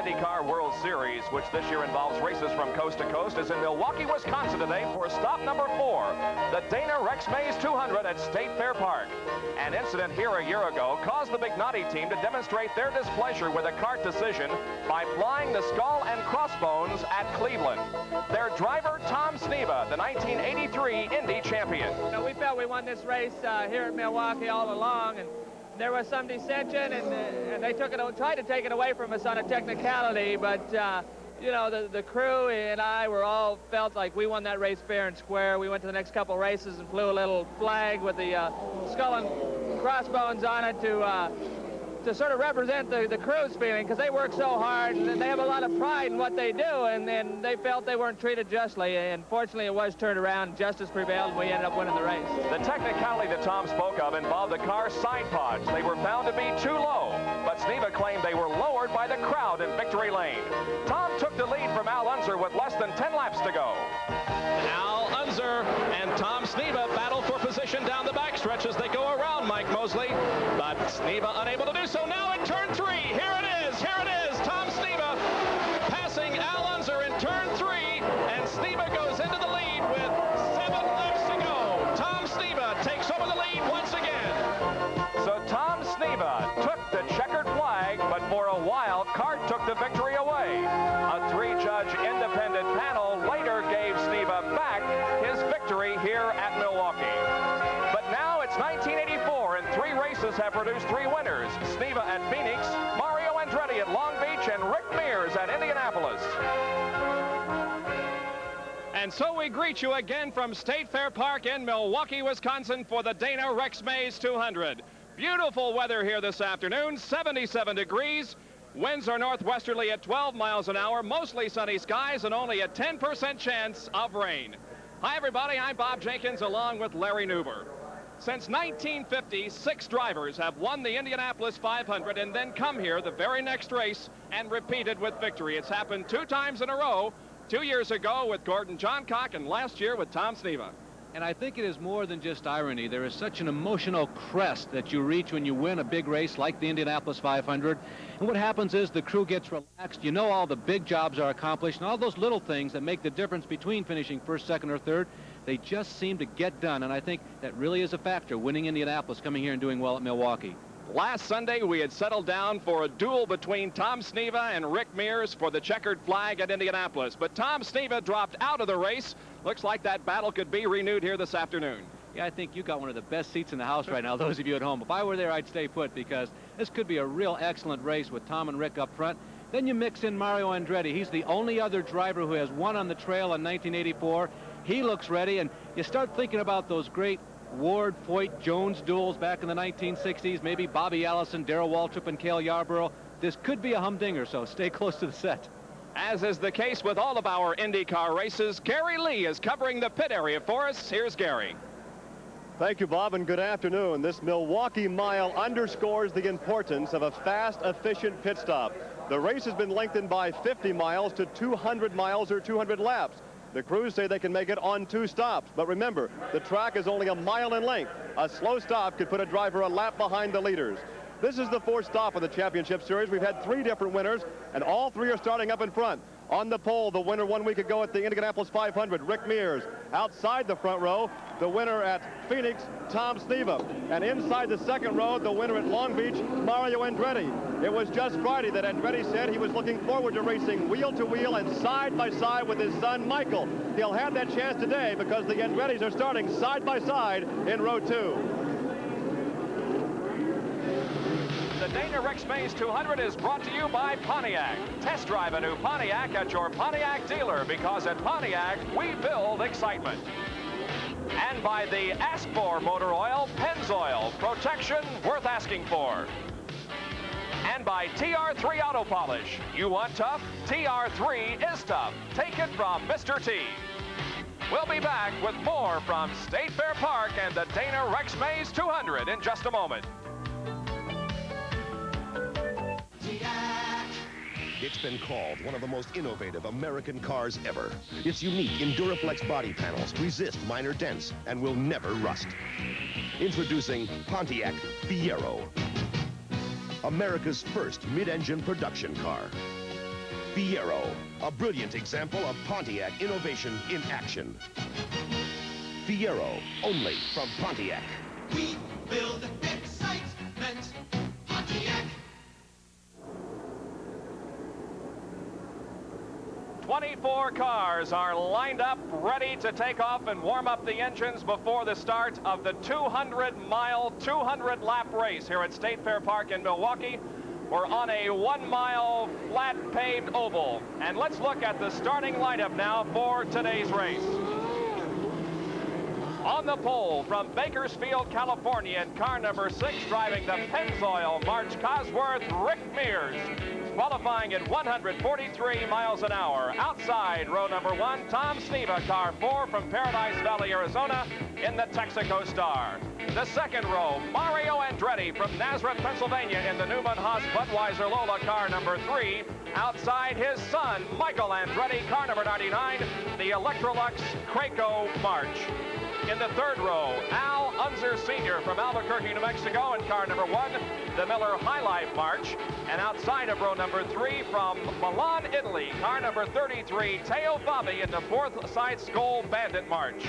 IndyCar World Series, which this year involves races from coast to coast, is in Milwaukee, Wisconsin today for stop number 4, the Dana Rex Mays 200 at State Fair Park. An incident here a year ago caused the Bignati team to demonstrate their displeasure with a kart decision by flying the skull and crossbones at Cleveland. Their driver, Tom Sneva, the 1983 Indy champion. We felt we won this race here at Milwaukee all along, and there was some dissension, and they tried to take it away from us on a technicality, but you know, the crew and I all felt like we won that race fair and square. We went to the next couple races and flew a little flag with the skull and crossbones on it to sort of represent the crew's feeling, because they work so hard and they have a lot of pride in what they do, and then they felt they weren't treated justly, and fortunately it was turned around, justice prevailed, and we ended up winning the race. The technicality that Tom spoke of involved the car's side pods. They were found to be too low, but Sneva claimed they were lowered by the crowd in victory lane. Tom took the lead from Al Unser with less than 10 laps to go. Al Unser and Tom Sneva battle for position down the backstretch as they go around Mike Mosley, but Sneva unable to do so. Now in turn 3, here it is, Tom Sneva passing Al Unser in turn 3, and Sneva goes into the lead with 7 laps to go. Tom Sneva takes over the lead once again. So Tom Sneva took the checkered flag, but for a while, CART took the victory away. A 3-judge independent panel later gave Sneva back his victory here at Milwaukee. But now it's 1984, and 3 races have produced 3 winners. Sneva at Phoenix, Mario Andretti at Long Beach, and Rick Mears at Indianapolis. And so we greet you again from State Fair Park in Milwaukee, Wisconsin for the Dana Rex Mays 200. Beautiful weather here this afternoon, 77 degrees. Winds are northwesterly at 12 miles an hour, mostly sunny skies, and only a 10% chance of rain. Hi, everybody. I'm Bob Jenkins along with Larry Newber. Since 1950, 6 drivers have won the Indianapolis 500 and then come here the very next race and repeated with victory. It's happened 2 times in a row, 2 years ago with Gordon Johncock and last year with Tom Sneva. And I think it is more than just irony. There is such an emotional crest that you reach when you win a big race like the Indianapolis 500. And what happens is the crew gets relaxed. You know all the big jobs are accomplished, and all those little things that make the difference between finishing first, second, or third, they just seem to get done. And I think that really is a factor, winning Indianapolis, coming here and doing well at Milwaukee. Last Sunday, we had settled down for a duel between Tom Sneva and Rick Mears for the checkered flag at Indianapolis. But Tom Sneva dropped out of the race. Looks like that battle could be renewed here this afternoon. Yeah, I think you got one of the best seats in the house right now, those of you at home. If I were there, I'd stay put, because this could be a real excellent race with Tom and Rick up front. Then you mix in Mario Andretti. He's the only other driver who has won on the trail in 1984. He looks ready, and you start thinking about those great Ward, Foyt, Jones duels back in the 1960s, maybe Bobby Allison, Darrell Waltrip, and Cale Yarborough. This could be a humdinger, so stay close to the set. As is the case with all of our IndyCar races, Gary Lee is covering the pit area for us. Here's Gary. Thank you, Bob, and good afternoon. This Milwaukee mile underscores the importance of a fast, efficient pit stop. The race has been lengthened by 50 miles to 200 miles or 200 laps. The crews say they can make it on 2 stops. But remember, the track is only a mile in length. A slow stop could put a driver a lap behind the leaders. This is the 4th stop of the championship series. We've had 3 different winners, and all 3 are starting up in front. On the pole, the winner 1 week ago at the Indianapolis 500, Rick Mears. Outside the front row, the winner at Phoenix, Tom Sneva. And inside the second row, the winner at Long Beach, Mario Andretti. It was just Friday that Andretti said he was looking forward to racing wheel to wheel and side by side with his son, Michael. He'll have that chance today because the Andrettis are starting side by side in row 2. The Dana Rex Mays 200 is brought to you by Pontiac. Test drive a new Pontiac at your Pontiac dealer, because at Pontiac, we build excitement. And by the Ask For Motor Oil, Pennzoil, protection worth asking for. And by TR3 Auto Polish. You want tough? TR3 is tough. Take it from Mr. T. We'll be back with more from State Fair Park and the Dana Rex Mays 200 in just a moment. It's been called one of the most innovative American cars ever. Its unique Enduraflex body panels resist minor dents and will never rust. Introducing Pontiac Fiero, America's first mid-engine production car. Fiero, a brilliant example of Pontiac innovation in action. Fiero, only from Pontiac. We build excitement, Pontiac. 24 cars are lined up, ready to take off and warm up the engines before the start of the 200-mile, 200-lap race here at State Fair Park in Milwaukee. We're on a 1-mile flat paved oval. And let's look at the starting lineup now for today's race. On the pole from Bakersfield, California, in car number 6, driving the Pennzoil March Cosworth, Rick Mears, qualifying at 143 miles an hour. Outside row number 1, Tom Sneva, car 4 from Paradise Valley, Arizona, in the Texaco Star. The second row, Mario Andretti from Nazareth, Pennsylvania, in the Newman Haas Budweiser Lola, car number 3. Outside his son, Michael Andretti, car number 99, the Electrolux Craco March. In the third row, Al Unser Sr. from Albuquerque, New Mexico, in car number 1, the Miller High Life March. And outside of row number 3, from Milan, Italy, car number 33, Teo Fabi, in the Forsyth Skull Bandit March.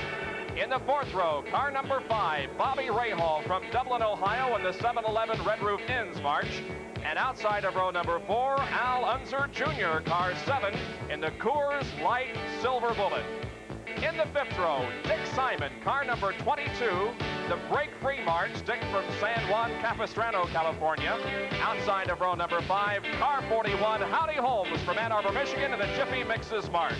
In the fourth row, car number 5, Bobby Rahal from Dublin, Ohio, in the 7-Eleven Red Roof Inns March. And outside of row number 4, Al Unser Jr., car 7, in the Coors Light Silver Bullet. In the fifth row, Dick Simon, car number 22, the Break Free March, Dick from San Juan Capistrano, California. Outside of row number 5, car 41, Howdy Holmes from Ann Arbor, Michigan, in the Jiffy Mixes March.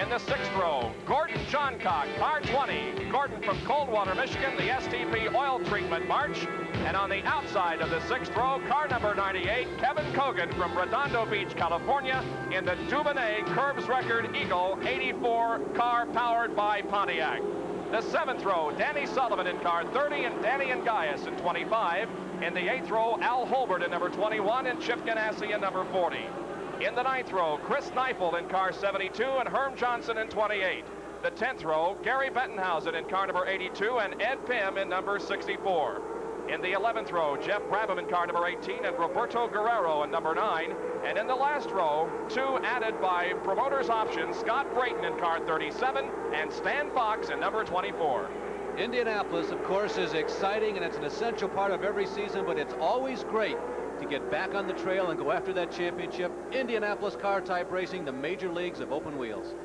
In the sixth row, Gordon Johncock, car 20, Gordon from Coldwater, Michigan, the STP Oil Treatment March. And on the outside of the sixth row, car number 98, Kevin Cogan from Redondo Beach, California, in the Dubonnet Curbs Record Eagle 84 car powered by Pontiac. The seventh row, Danny Sullivan in car 30 and Danny and Gaius in 25. In the eighth row, Al Holbert in number 21 and Chip Ganassi in number 40. In the ninth row, Chris Neifeld in car 72 and Herm Johnson in 28. The 10th row, Gary Bettenhausen in car number 82 and Ed Pym in number 64. In the 11th row, Jeff Brabham in car number 18 and Roberto Guerrero in number 9. And in the last row, 2 added by Promoter's Option, Scott Brayton in car 37 and Stan Fox in number 24. Indianapolis, of course, is exciting, and it's an essential part of every season, but it's always great to get back on the trail and go after that championship. Indianapolis car type racing, the major leagues of open wheels.